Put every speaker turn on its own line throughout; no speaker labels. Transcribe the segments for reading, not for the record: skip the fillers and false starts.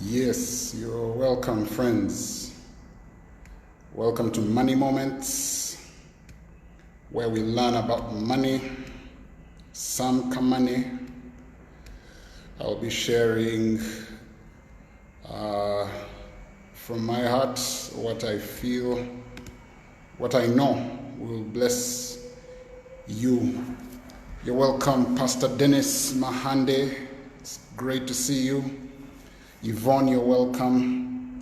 Yes, you're welcome, friends. Welcome to Money Moments, where we learn about money, some money. I'll be sharing from my heart what I feel, what I know will bless you. You're welcome, Pastor Dennis Mahande. It's great to see you. Yvonne, you're welcome.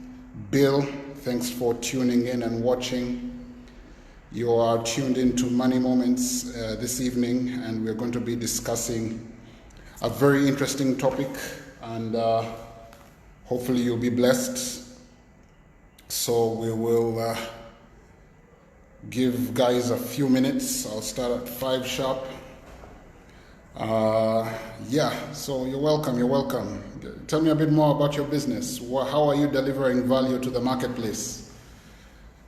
Bill, thanks for tuning in and watching. You are tuned into Money Moments this evening, and we're going to be discussing a very interesting topic, and hopefully you'll be blessed. So we will give guys a few minutes. I'll start at 5 sharp. So you're welcome. Tell me a bit more about your business. How are you delivering value to the marketplace?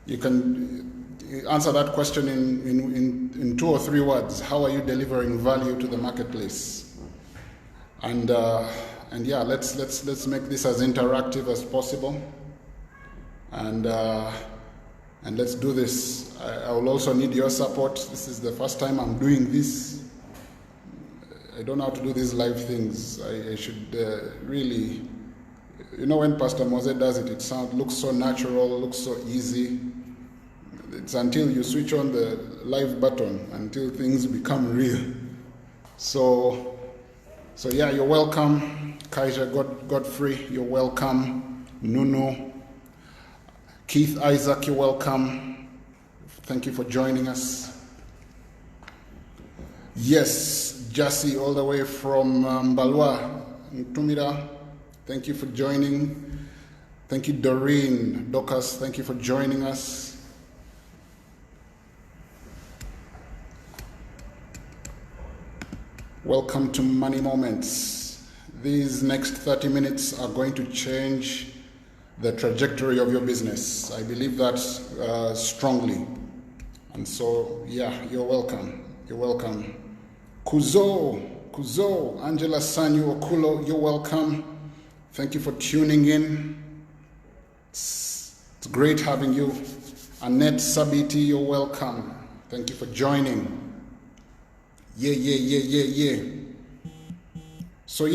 You can answer that question in 2 or 3 words. How are you delivering value to the marketplace? And let's make this as interactive as possible. And let's do this. I will also need your support. This is the first time I'm doing this. I don't know how to do these live things. I should really, when Pastor Mose does it, looks so natural, looks so easy. It's until you switch on the live button, until things become real. So yeah, you're welcome. Kaija Godfrey, you're welcome. Nuno. Keith Isaac, you're welcome. Thank you for joining us. Yes, Jassy, all the way from Mbalwa, Ntumira, thank you for joining. Thank you, Doreen, Docas, thank you for joining us. Welcome to Money Moments. These next 30 minutes are going to change the trajectory of your business. I believe that strongly. And so, yeah, you're welcome. You're welcome. Kuzo, Angela Sanyu Okulo, you're welcome. Thank you for tuning in. It's great having you. Annette Sabiti, you're welcome. Thank you for joining. Yeah. So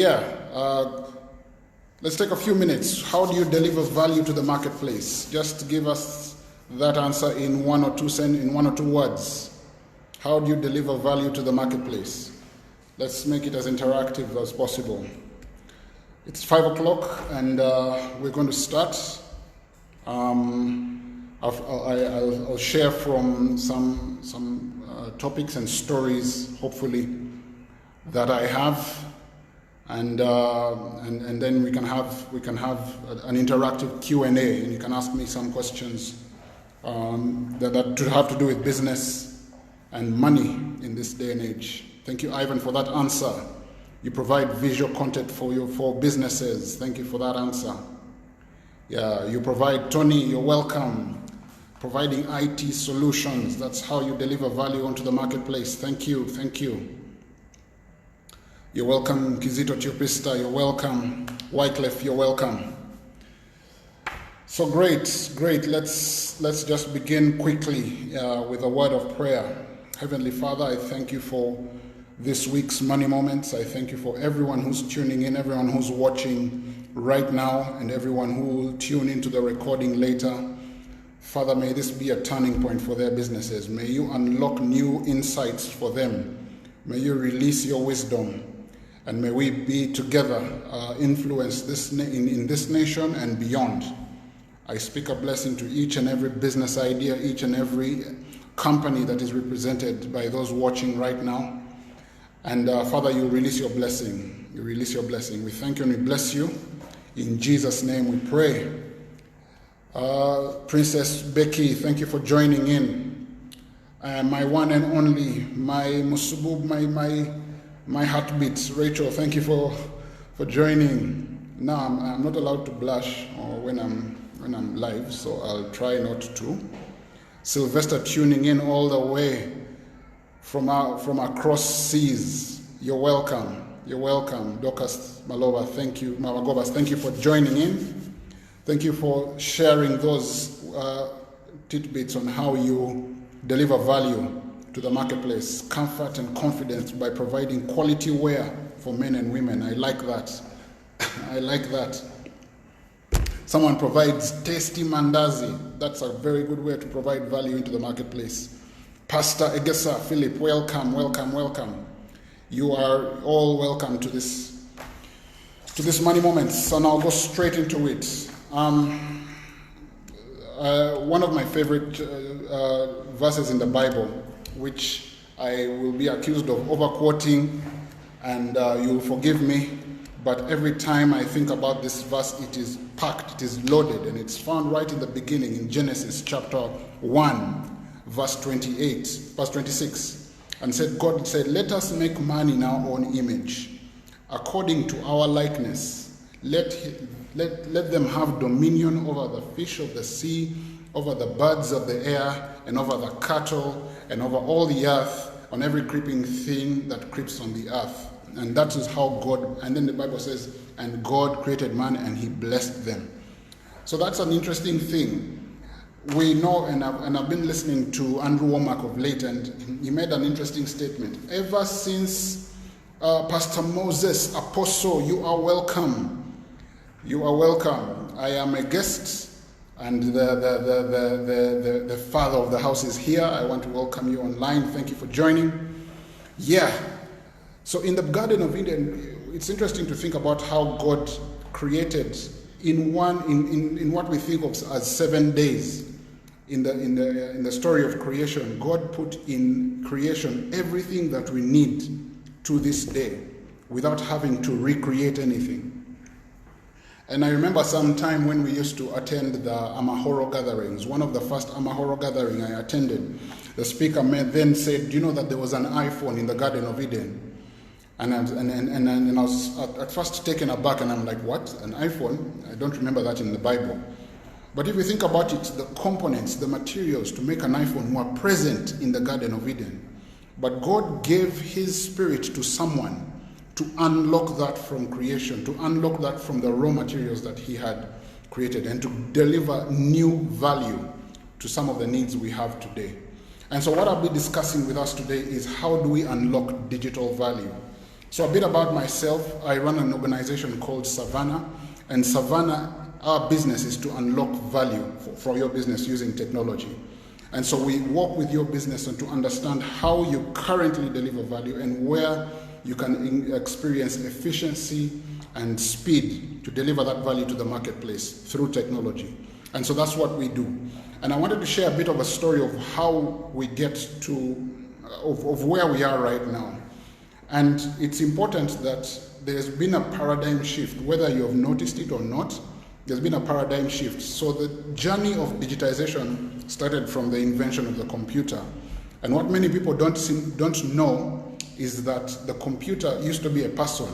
let's take a few minutes. How do you deliver value to the marketplace? Just give us that answer in one or two words. How do you deliver value to the marketplace? Let's make it as interactive as possible. It's 5 o'clock, and we're going to start. I'll share from some topics and stories, hopefully, that I have, and then we can have an interactive Q&A, and you can ask me some questions that have to do with business and money in this day and age. Thank you, Ivan, for that answer. You provide visual content for businesses. Thank you for that answer. Yeah, you provide, Tony, you're welcome. Providing IT solutions. That's how you deliver value onto the marketplace. Thank you. You're welcome, Kizito Tiopista, you're welcome. Wycliffe, you're welcome. So great. Let's just begin quickly with a word of prayer. Heavenly Father, I thank you for this week's Money Moments. I thank you for everyone who's tuning in, everyone who's watching right now, and everyone who will tune into the recording later. Father, may this be a turning point for their businesses. May you unlock new insights for them. May you release your wisdom. And may we be together influence in this nation and beyond. I speak a blessing to each and every business idea, each and every company that is represented by those watching right now. And Father, you release your blessing. We thank you and we bless you. In Jesus' name we pray. Princess Becky, thank you for joining in. My one and only, my Musubub, my heartbeat, Rachel, thank you for joining. Now I'm not allowed to blush when I'm live, so I'll try not to. Sylvester tuning in all the way from across seas. You're welcome. You're welcome. Dorcas Malova, thank you. Mama Gobas, thank you for joining in. Thank you for sharing those tidbits on how you deliver value to the marketplace. Comfort and confidence by providing quality wear for men and women. I like that. I like that. Someone provides tasty mandazi. That's a very good way to provide value into the marketplace. Pastor Egesa Philip, welcome, welcome, welcome. You are all welcome to this Money Moments. So now I'll go straight into it. One of my favorite verses in the Bible, which I will be accused of overquoting, and you'll forgive me, but every time I think about this verse, it is packed, it is loaded, and it's found right in the beginning in Genesis chapter 1, verse 26. And God said, let us make man in our own image, according to our likeness. Let them have dominion over the fish of the sea, over the birds of the air, and over the cattle, and over all the earth, on every creeping thing that creeps on the earth. And that is how God, and then the Bible says, and God created man and he blessed them. So that's an interesting thing. We know, and I've been listening to Andrew Womack of late, and he made an interesting statement. Ever since Pastor Moses, Apostle, you are welcome. You are welcome. I am a guest, and the father of the house is here. I want to welcome you online. Thank you for joining. Yeah. So in the Garden of Eden, it's interesting to think about how God created in what we think of as 7 days. In the story of creation, God put in creation everything that we need to this day without having to recreate anything. And I remember some time when we used to attend the Amahoro gatherings. One of the first Amahoro gathering I attended, the speaker then said, do you know that there was an iPhone in the Garden of Eden? And I was at first taken aback, and I'm like, what? An iPhone? I don't remember that in the Bible. But if you think about it, the components, the materials to make an iPhone were present in the Garden of Eden. But God gave his spirit to someone to unlock that from creation, to unlock that from the raw materials that he had created, and to deliver new value to some of the needs we have today. And so what I'll be discussing with us today is how do we unlock digital value? So a bit about myself. I run an organization called Savannah, and Savannah, our business is to unlock value for your business using technology. And so we work with your business and to understand how you currently deliver value and where you can experience efficiency and speed to deliver that value to the marketplace through technology. And so that's what we do. And I wanted to share a bit of a story of how we get to, of where we are right now. And it's important that there's been a paradigm shift, whether you have noticed it or not. There's been a paradigm shift. So the journey of digitization started from the invention of the computer. And what many people don't know is that the computer used to be a person.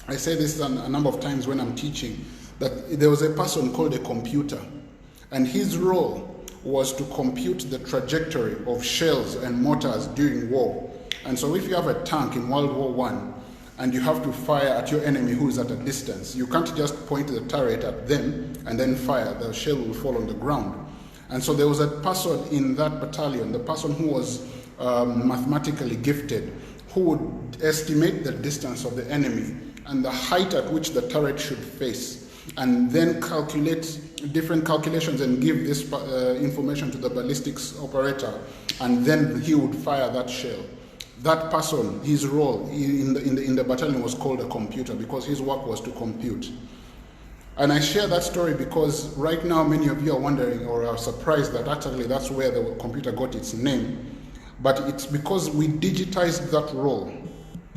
I say this a number of times when I'm teaching, that there was a person called a computer. And his role was to compute the trajectory of shells and mortars during war. And so if you have a tank in World War I, and you have to fire at your enemy who is at a distance, you can't just point the turret at them and then fire. The shell will fall on the ground. And so there was a person in that battalion, the person who was mathematically gifted, who would estimate the distance of the enemy and the height at which the turret should face, and then calculate different calculations and give this information to the ballistics operator, and then he would fire that shell. That person, his role in the battalion was called a computer, because his work was to compute. And I share that story because right now many of you are wondering or are surprised that actually that's where the computer got its name. But it's because we digitized that role.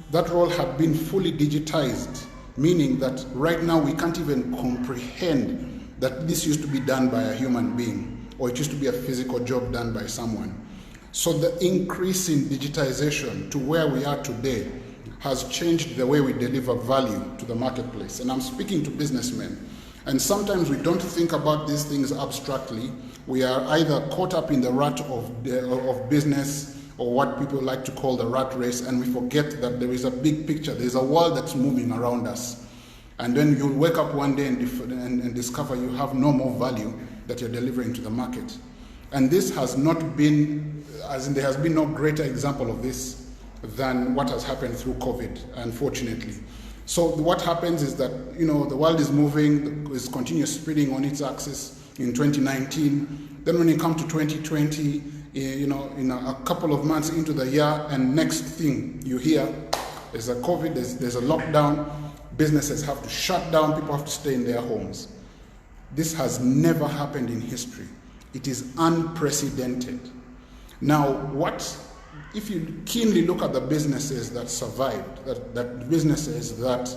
That role had been fully digitized, meaning that right now we can't even comprehend that this used to be done by a human being, or it used to be a physical job done by someone. So the increase in digitization to where we are today has changed the way we deliver value to the marketplace. And I'm speaking to businessmen. And sometimes we don't think about these things abstractly. We are either caught up in the rut of business, or what people like to call the rat race, and we forget that there is a big picture. There's a world that's moving around us. And then you'll wake up one day and discover you have no more value that you're delivering to the market. And this has not been, as in there has been no greater example of this than what has happened through COVID, unfortunately. So what happens is that, you know, the world is moving, is continuous spreading on its axis in 2019. Then when you come to 2020, you know, in a couple of months into the year, and next thing you hear is a COVID, there's a lockdown, businesses have to shut down, people have to stay in their homes. This has never happened in history. It is unprecedented. Now, if you keenly look at the businesses that survived, that businesses that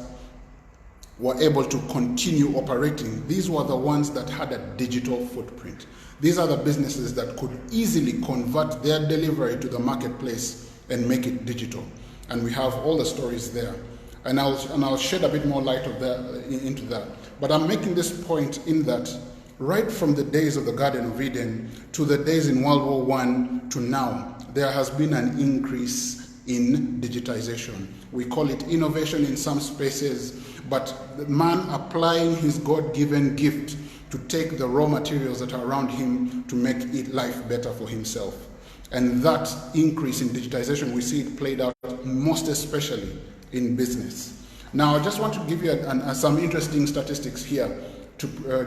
were able to continue operating, these were the ones that had a digital footprint. These are the businesses that could easily convert their delivery to the marketplace and make it digital. And we have all the stories there. And I'll shed a bit more light into that. But I'm making this point in that right from the days of the Garden of Eden to the days in World War I to now, there has been an increase in digitization. We call it innovation in some spaces, but man applying his God-given gift to take the raw materials that are around him to make life better for himself. And that increase in digitization, we see it played out most especially in business. Now, I just want to give you some interesting statistics here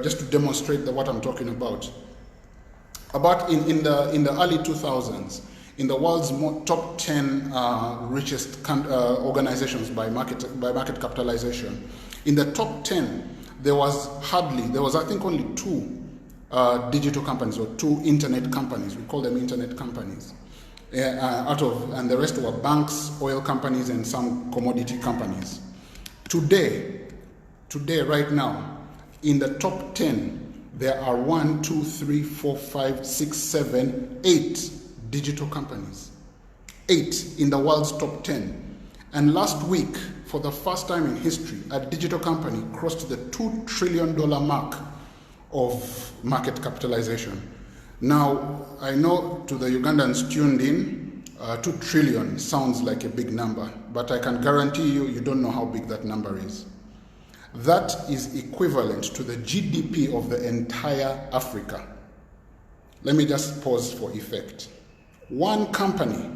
just to demonstrate what I'm talking about. In the early 2000s, in the world's top 10 richest organizations by market capitalization, in the top 10, there was I think only two digital companies or two internet companies. We call them internet companies. And the rest were banks, oil companies, and some commodity companies. Today, right now, in the top 10, there are 1, 2, 3, 4, 5, 6, 7, 8 digital companies. 8 in the world's top 10. And last week, for the first time in history, a digital company crossed the $2 trillion mark of market capitalization. Now, I know to the Ugandans tuned in, 2 trillion sounds like a big number, but I can guarantee you don't know how big that number is. That is equivalent to the GDP of the entire Africa. Let me just pause for effect. One company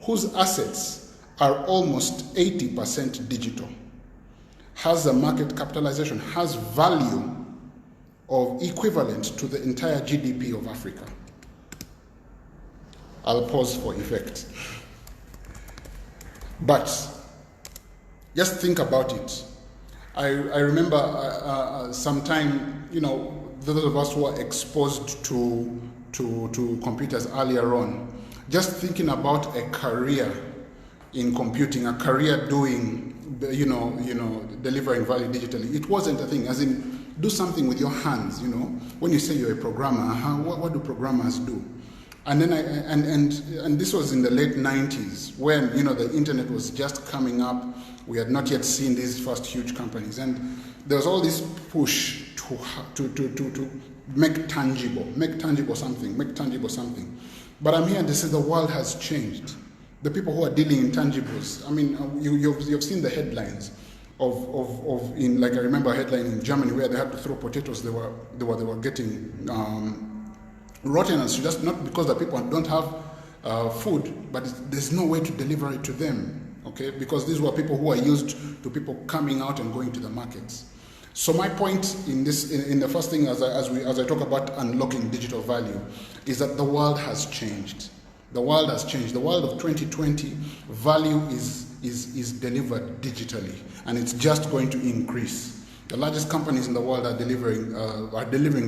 whose assets are almost 80% digital has a market capitalization, has value of equivalent to the entire GDP of Africa. I'll pause for effect. But just think about it. I remember sometime, you know, those of us who were exposed to computers earlier on, just thinking about a career in computing, a career doing, you know, delivering value digitally. It wasn't a thing, as in do something with your hands, you know. When you say you're a programmer, what do programmers do? And then and this was in the late 90s when, you know, the internet was just coming up. We had not yet seen these first huge companies, and there was all this push to make tangible something. But I'm here to say the world has changed. The people who are dealing in tangibles, I mean, you've seen the headlines of like I remember a headline in Germany where they had to throw potatoes. They were getting rotten, and just not because the people don't have food, but there's no way to deliver it to them. Okay, because these were people who are used to people coming out and going to the markets. So my point in the first thing, as I talk about unlocking digital value, is that the world has changed. The world has changed. The world of 2020, value is delivered digitally, and it's just going to increase. The largest companies in the world are delivering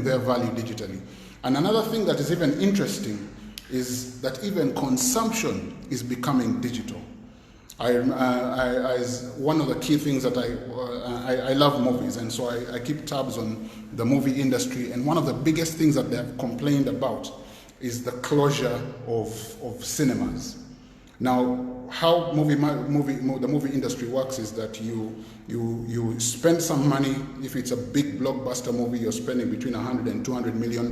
their value digitally. And another thing that is even interesting is that even consumption is becoming digital. One of the key things that I love movies, and so I keep tabs on the movie industry, and one of the biggest things that they have complained about is the closure of cinemas. Now, how the movie industry works is that you spend some money. If it's a big blockbuster movie, you're spending between $100 and $200 million.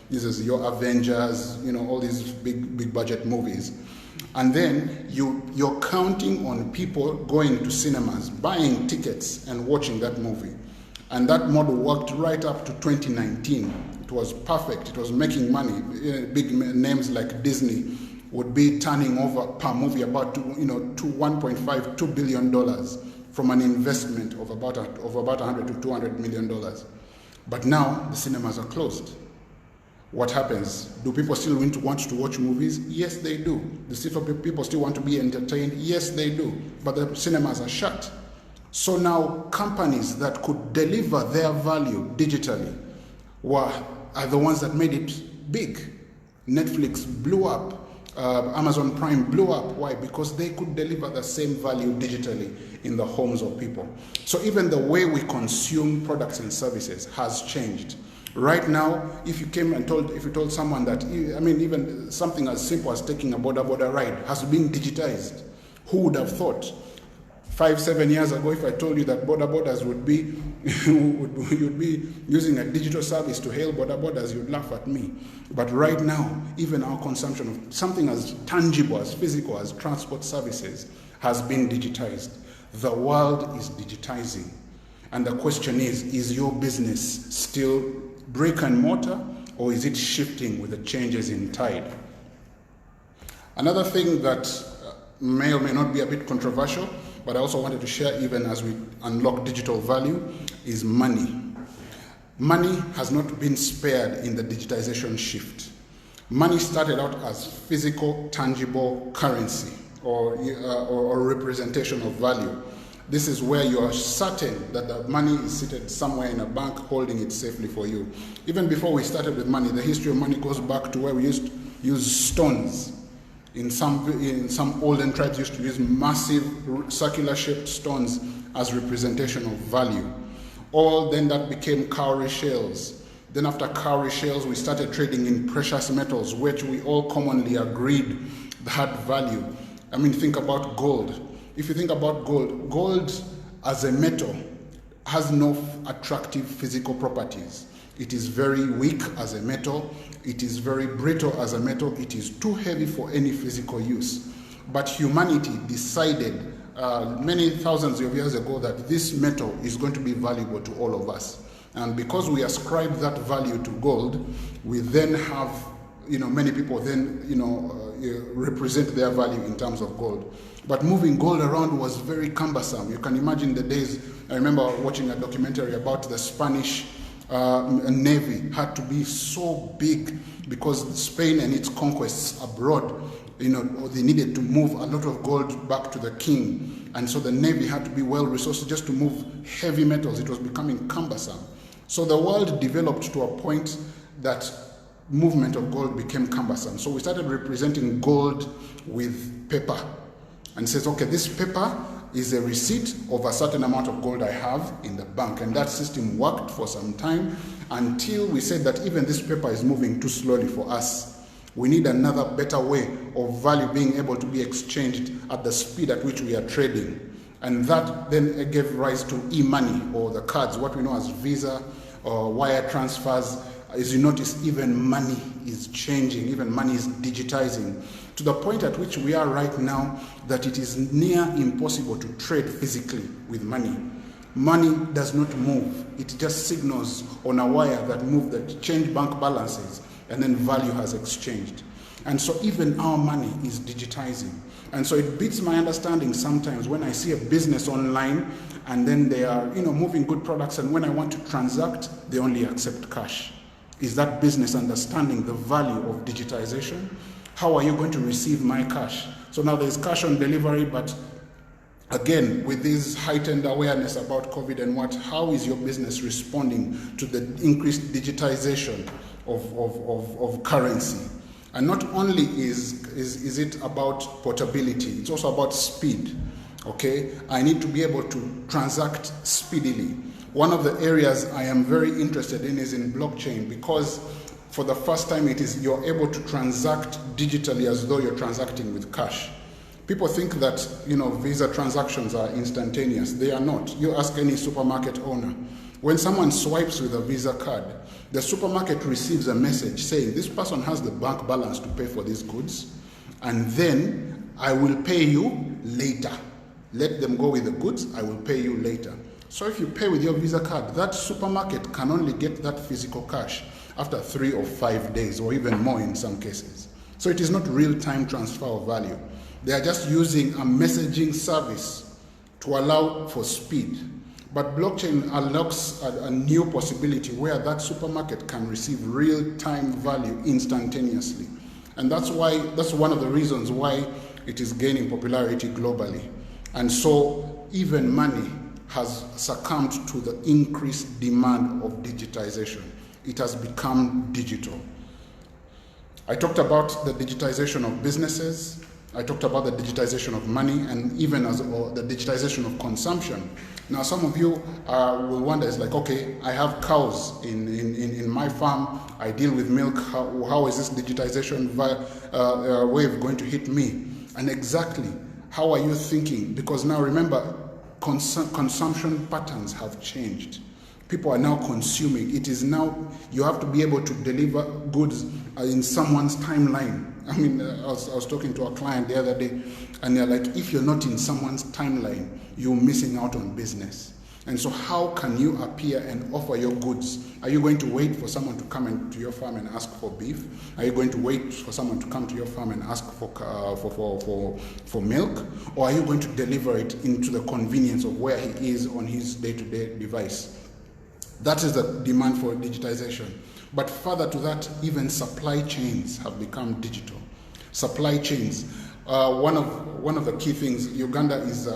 This is your Avengers, all these big budget movies. And then you're counting on people going to cinemas, buying tickets and watching that movie. And that model worked right up to 2019. It was perfect. It was making money. Big names like Disney would be turning over per movie about $1.5–2 billion from an investment of about $100 to $200 million. But now the cinemas are closed. What happens? Do people still want to watch movies? Yes, they do. Do people still want to be entertained? Yes, they do. But the cinemas are shut. So now companies that could deliver their value digitally are the ones that made it big. Netflix blew up. Amazon Prime blew up. Why? Because they could deliver the same value digitally in the homes of people. So even the way we consume products and services has changed. Right now, if you told someone that, even something as simple as taking a border ride has been digitized, who would have thought? 5-7 years ago, if I told you that borders would be you'd be using a digital service to hail borders, you'd laugh at me. But right now, even our consumption of something as tangible, as physical as transport services has been digitized. The world is digitizing. And the question is your business still brick and mortar, or is it shifting with the changes in tide? Another thing that may or may not be a bit controversial, but I also wanted to share even as we unlock digital value, is money. Money has not been spared in the digitization shift. Money started out as physical, tangible currency or representation of value. This is where you are certain that the money is seated somewhere in a bank holding it safely for you. Even before we started with money, the history of money goes back to where we used to use stones. In some olden tribes used to use massive circular shaped stones as representation of value. Then that became cowrie shells. Then after cowrie shells, we started trading in precious metals, which we all commonly agreed had value. Think about gold. If you think about gold as a metal has no attractive physical properties. It is very weak as a metal. It is very brittle as a metal. It is too heavy for any physical use. But humanity decided many thousands of years ago that this metal is going to be valuable to all of us. And because we ascribe that value to gold, we then have, many people then, represent their value in terms of gold. But moving gold around was very cumbersome. You can imagine the days. I remember watching a documentary about the Spanish navy had to be so big because Spain and its conquests abroad, they needed to move a lot of gold back to the king. And so the navy had to be well resourced just to move heavy metals. It was becoming cumbersome. So the world developed to a point that movement of gold became cumbersome. So we started representing gold with paper. And says, okay, this paper is a receipt of a certain amount of gold I have in the bank. And that system worked for some time until we said that even this paper is moving too slowly for us. We need another better way of value being able to be exchanged at the speed at which we are trading. And that then gave rise to e-money, or the cards, what we know as Visa or wire transfers. As you notice, even money is changing, even money is digitizing, to the point at which we are right now that it is near impossible to trade physically with money. Money does not move. It just signals on a wire that change bank balances, and then value has exchanged. And so even our money is digitizing. And so it beats my understanding sometimes when I see a business online and then they are moving good products, and when I want to transact, they only accept cash. Is that business understanding the value of digitization? How are you going to receive my cash? So now there's cash on delivery, but again, with this heightened awareness about COVID and how is your business responding to the increased digitization of currency? And not only is it about portability, it's also about speed. Okay, I need to be able to transact speedily. One of the areas I am very interested in is in blockchain, because for the first time you're able to transact digitally as though you're transacting with cash. People think that, Visa transactions are instantaneous. They are not. You ask any supermarket owner. When someone swipes with a Visa card, the supermarket receives a message saying this person has the bank balance to pay for these goods, and then I will pay you later. Let them go with the goods, I will pay you later. So if you pay with your Visa card, that supermarket can only get that physical cash after 3 or 5 days, or even more in some cases. So it is not real-time transfer of value. They are just using a messaging service to allow for speed. But blockchain unlocks a new possibility where that supermarket can receive real-time value instantaneously. And that's one of the reasons why it is gaining popularity globally. And so even money has succumbed to the increased demand of digitization. It has become digital. I talked about the digitization of businesses. I talked about the digitization of money, and even the digitization of consumption. Now, some of you will wonder, it's like, okay, I have cows in my farm. I deal with milk. How is this digitization wave going to hit me? And exactly, how are you thinking? Because now remember, consumption patterns have changed. People are now consuming. It is now, you have to be able to deliver goods in someone's timeline. I mean, I was talking to a client the other day, and they're like, if you're not in someone's timeline, you're missing out on business. And so how can you appear and offer your goods? Are you going to wait for someone to come into your farm and ask for beef? Are you going to wait for someone to come to your farm and ask for milk? Or are you going to deliver it into the convenience of where he is on his day-to-day device? That is the demand for digitization. But further to that, even supply chains have become digital. Supply chains. One of the key things, Uganda is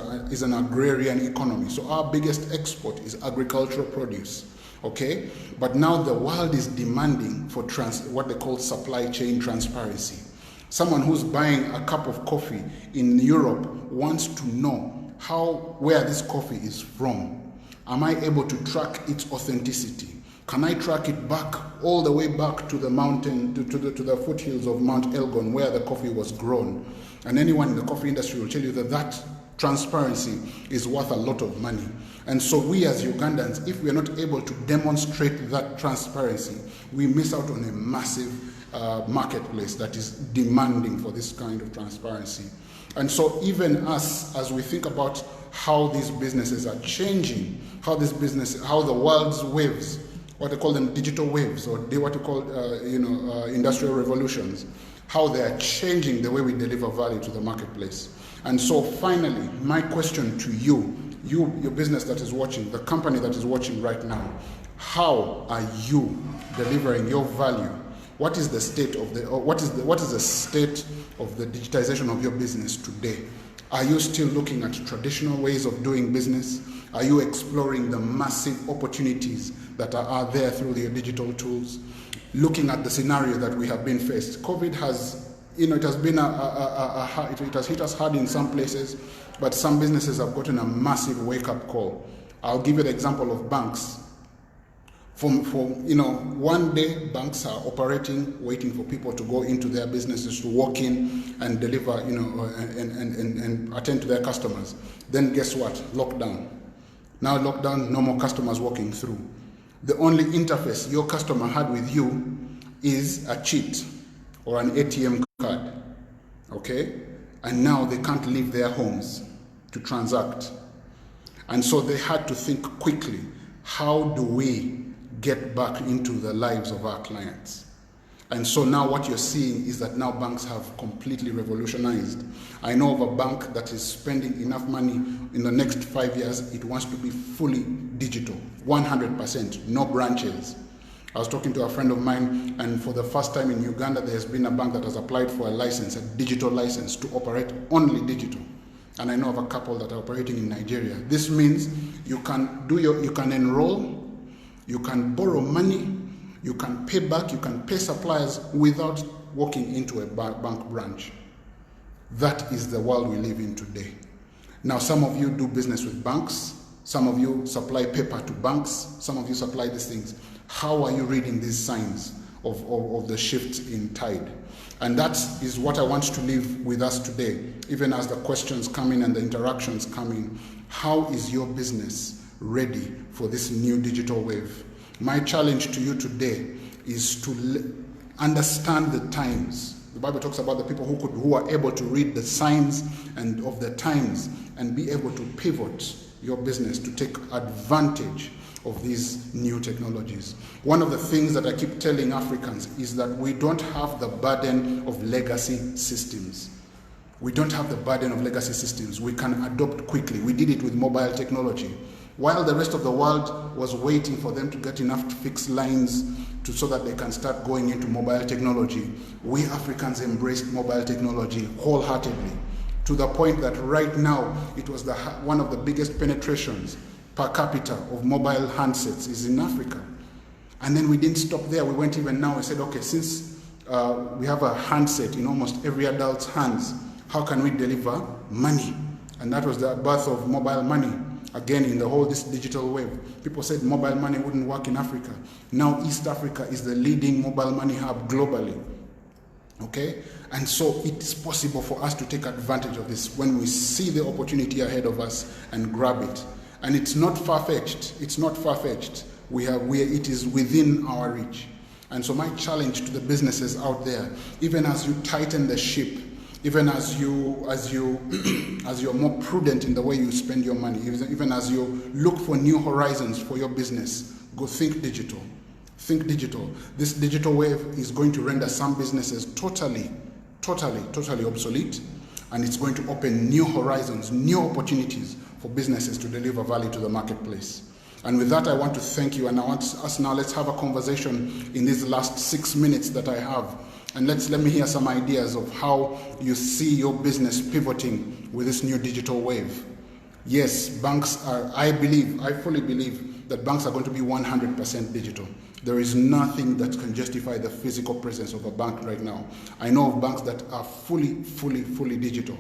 an agrarian economy. So our biggest export is agricultural produce. Okay? But now the world is demanding for what they call supply chain transparency. Someone who's buying a cup of coffee in Europe wants to know where this coffee is from. Am I able to track its authenticity? Can I track it back, all the way back to the mountain, to the foothills of Mount Elgon, where the coffee was grown? And anyone in the coffee industry will tell you that transparency is worth a lot of money. And so we as Ugandans, if we are not able to demonstrate that transparency, we miss out on a massive marketplace that is demanding for this kind of transparency. And so even us, as we think about how these businesses are changing, how the world's waves, what they call them digital waves, or what you call industrial revolutions, how they are changing the way we deliver value to the marketplace. And so finally, my question to you, your business that is watching, the company that is watching right now, how are you delivering your value? What is the state of what is the state of the digitization of your business today? Are you still looking at traditional ways of doing business? Are you exploring the massive opportunities that are there through your digital tools? Looking at the scenario that we have been faced, COVID has, it has been it has hit us hard in some places, but some businesses have gotten a massive wake-up call. I'll give you the example of banks. One day banks are operating, waiting for people to go into their businesses to walk in and deliver, and attend to their customers. Then guess what? Lockdown. Now lockdown, no more customers walking through. The only interface your customer had with you is a cheat or an ATM card, okay? And now they can't leave their homes to transact. And so they had to think quickly, how do we get back into the lives of our clients? And so now what you're seeing is that now banks have completely revolutionized. I know of a bank that is spending enough money in the next 5 years, it wants to be fully digital, 100%, no branches. I was talking to a friend of mine, and for the first time in Uganda, there's been a bank that has applied for a license, a digital license, to operate only digital. And I know of a couple that are operating in Nigeria. This means you can enroll, you can borrow money, you can pay back, you can pay suppliers without walking into a bank branch. That is the world we live in today. Now, some of you do business with banks, some of you supply paper to banks, some of you supply these things. How are you reading these signs of the shift in tide. And that is what I want to leave with us today, even as the questions come in and the interactions come in. How is your business ready for this new digital wave? My challenge to you today is to understand the times. The Bible talks about the people who are able to read the signs and of the times and be able to pivot your business to take advantage of these new technologies. One of the things that I keep telling Africans is that we don't have the burden of legacy systems. We don't have the burden of legacy systems. We can adopt quickly. We did it with mobile technology. While the rest of the world was waiting for them to get enough to fix lines so that they can start going into mobile technology, we Africans embraced mobile technology wholeheartedly, to the point that right now it was one of the biggest penetrations per capita of mobile handsets is in Africa. And then we didn't stop there. We went even now and said, okay, since we have a handset in almost every adult's hands, how can we deliver money? And that was the birth of mobile money. Again, in the whole this digital wave, people said mobile money wouldn't work in Africa. Now East Africa is the leading mobile money hub globally. Okay? And so it is possible for us to take advantage of this when we see the opportunity ahead of us and grab it. And it's not far-fetched. It's not far-fetched. It is within our reach. And so my challenge to the businesses out there, even as you tighten the ship, even as you're more prudent in the way you spend your money, even as you look for new horizons for your business, go think digital. Think digital. This digital wave is going to render some businesses totally obsolete, and it's going to open new horizons, new opportunities for businesses to deliver value to the marketplace. And with that, I want to thank you, and I want us now, let's have a conversation in these last 6 minutes that I have. And let me hear some ideas of how you see your business pivoting with this new digital wave. Yes, banks are, I fully believe that banks are going to be 100% digital. There is nothing that can justify the physical presence of a bank right now. I know of banks that are fully digital.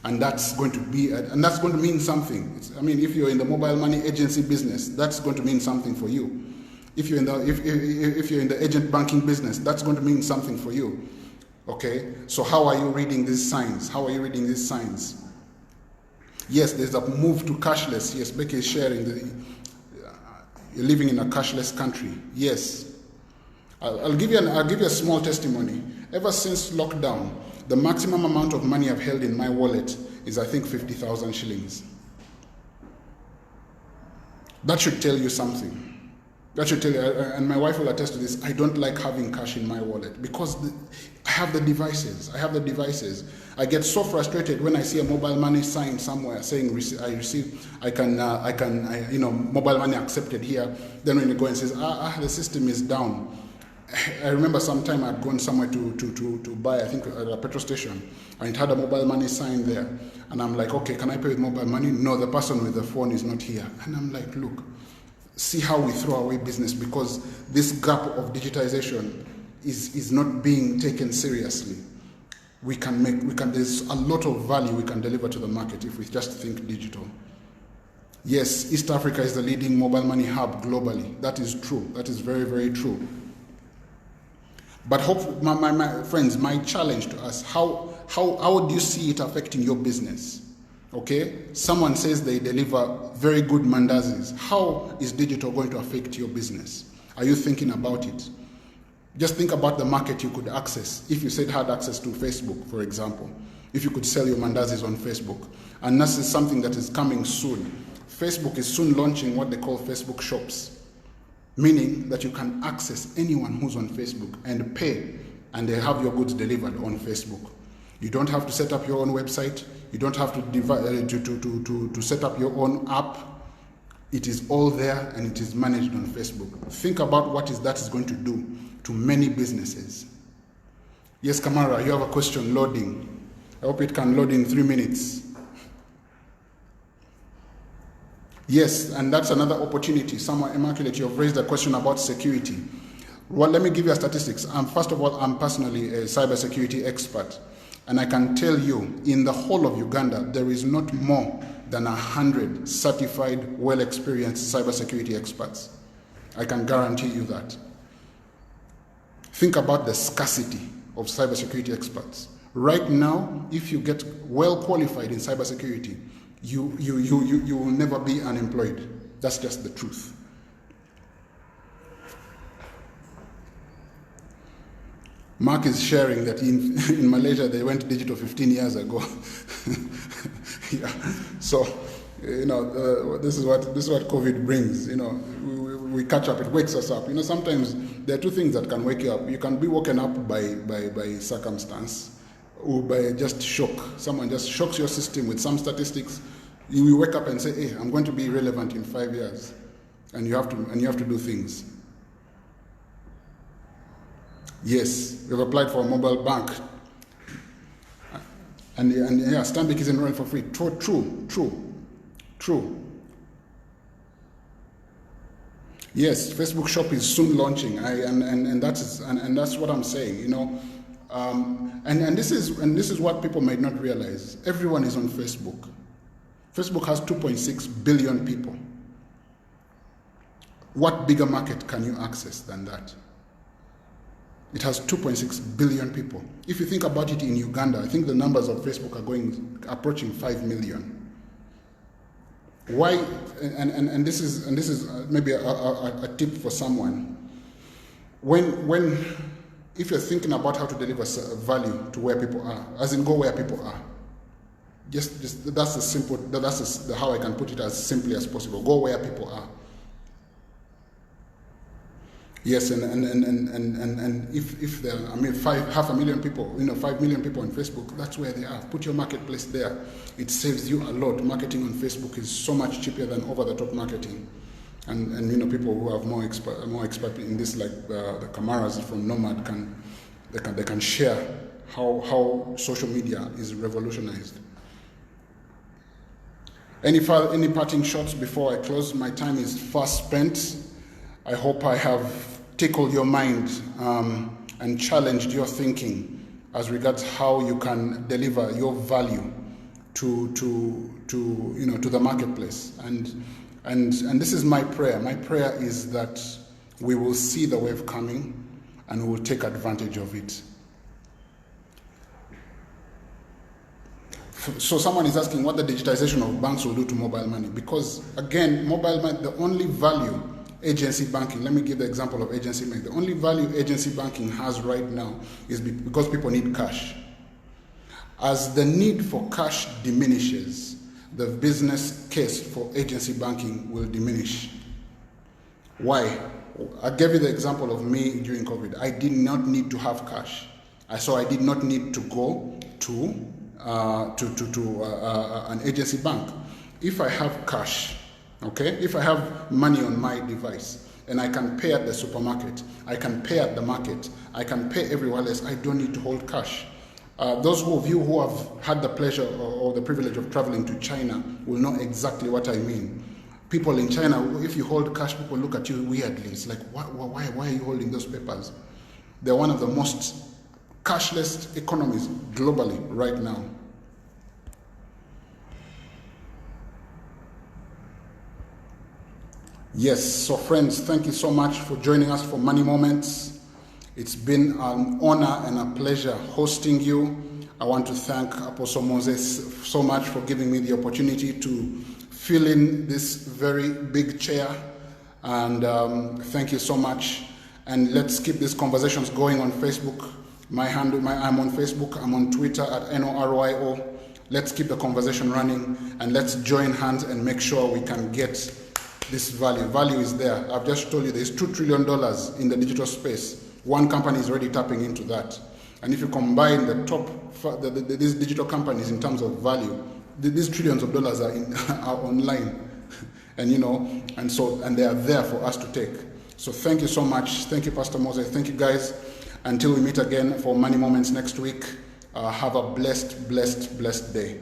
And that's going to mean something. If you're in the mobile money agency business, that's going to mean something for you. If you're in the agent banking business, that's going to mean something for you. Okay? So how are you reading these signs? How are you reading these signs? Yes, there's a move to cashless. Yes, Becky is sharing you're living in a cashless country. Yes. I'll give you a small testimony. Ever since lockdown, the maximum amount of money I've held in my wallet is, I think, 50,000 shillings. That should tell you something. That should tell you, and my wife will attest to this, I don't like having cash in my wallet because I have the devices. I get so frustrated when I see a mobile money sign somewhere saying mobile money accepted here. Then when you go and says, the system is down. I remember sometime I'd gone somewhere to buy, I think at a petrol station, and it had a mobile money sign there. And I'm like, okay, can I pay with mobile money? No, the person with the phone is not here. And I'm like, look, see how we throw away business because this gap of digitization is not being taken seriously. There's a lot of value we can deliver to the market if we just think digital. Yes, East Africa is the leading mobile money hub globally. That is true. That is very, very true. But my friends, my challenge to us, how do you see it affecting your business? Okay? Someone says they deliver very good mandazis. How is digital going to affect your business? Are you thinking about it? Just think about the market you could access. If you had access to Facebook, for example, if you could sell your mandazis on Facebook. And this is something that is coming soon. Facebook is soon launching what they call Facebook shops, meaning that you can access anyone who's on Facebook and pay, and they have your goods delivered on Facebook. You don't have to set up your own website. You don't have to set up your own app. It is all there and it is managed on Facebook. Think about what that is going to do to many businesses. Yes, Kamara, you have a question loading. I hope it can load in 3 minutes. Yes, and that's another opportunity. Someone, Immaculate, you have raised a question about security. Well, let me give you a statistics. First of all, I'm personally a cybersecurity expert. And I can tell you, in the whole of Uganda, there is not more than 100 certified, well-experienced cybersecurity experts. I can guarantee you that. Think about the scarcity of cybersecurity experts. Right now, if you get well qualified in cybersecurity, you will never be unemployed. That's just the truth. Mark is sharing that in Malaysia they went digital 15 years ago. Yeah. So, this is what COVID brings. We catch up. It wakes us up. Sometimes there are two things that can wake you up. You can be woken up by circumstance, or by just shock. Someone just shocks your system with some statistics. You will wake up and say, "Hey, I'm going to be relevant in 5 years," and you have to do things. Yes, we've applied for a mobile bank, and yeah, Stanbic is enrolling for free. True. Yes, Facebook Shop is soon launching, and that's what I'm saying. And this is what people might not realize. Everyone is on Facebook. Facebook has 2.6 billion people. What bigger market can you access than that? It has 2.6 billion people. If you think about it, in Uganda, I think the numbers of Facebook are approaching 5 million. Why? And this is maybe a tip for someone. If you're thinking about how to deliver value to where people are, as in go where people are, that's how I can put it, as simply as possible. Go where people are. Yes, and if there are, 500,000 people, 5 million people on Facebook, that's where they are. Put your marketplace there. It saves you a lot. Marketing on Facebook is so much cheaper than over-the-top marketing. And people who have more expert in this, like the Kamaras from Nomad, they can share how social media is revolutionized. Any parting shots before I close? My time is fast spent. I hope I have tickled your mind and challenged your thinking as regards how you can deliver your value to the marketplace. And this is my prayer. My prayer is that we will see the wave coming and we will take advantage of it. So someone is asking what the digitization of banks will do to mobile money, because again, mobile money, the only value agency banking, let me give the example of agency banking. The only value agency banking has right now is because people need cash. As the need for cash diminishes, the business case for agency banking will diminish. Why? I gave you the example of me during COVID. I did not need to have cash. So I did not need to go to an agency bank. If I have cash, okay, if I have money on my device and I can pay at the supermarket, I can pay at the market, I can pay everywhere else, I don't need to hold cash. Those of you who have had the pleasure or the privilege of traveling to China will know exactly what I mean. People in China, if you hold cash, people look at you weirdly. It's like, why are you holding those papers? They're one of the most cashless economies globally right now. Yes, so friends, thank you so much for joining us for Money Moments. It's been an honor and a pleasure hosting you. I want to thank Apostle Moses so much for giving me the opportunity to fill in this very big chair. And thank you so much. And let's keep these conversations going on Facebook. I'm on Facebook, I'm on Twitter at NORYO. Let's keep the conversation running and let's join hands and make sure we can get this value. Value is there. I've just told you there's $2 trillion in the digital space. One company is already tapping into that. And if you combine the top, these digital companies in terms of value, these trillions of dollars are online. And and they are there for us to take. So thank you so much. Thank you, Pastor Moses. Thank you, guys. Until we meet again for Money Moments next week, have a blessed day.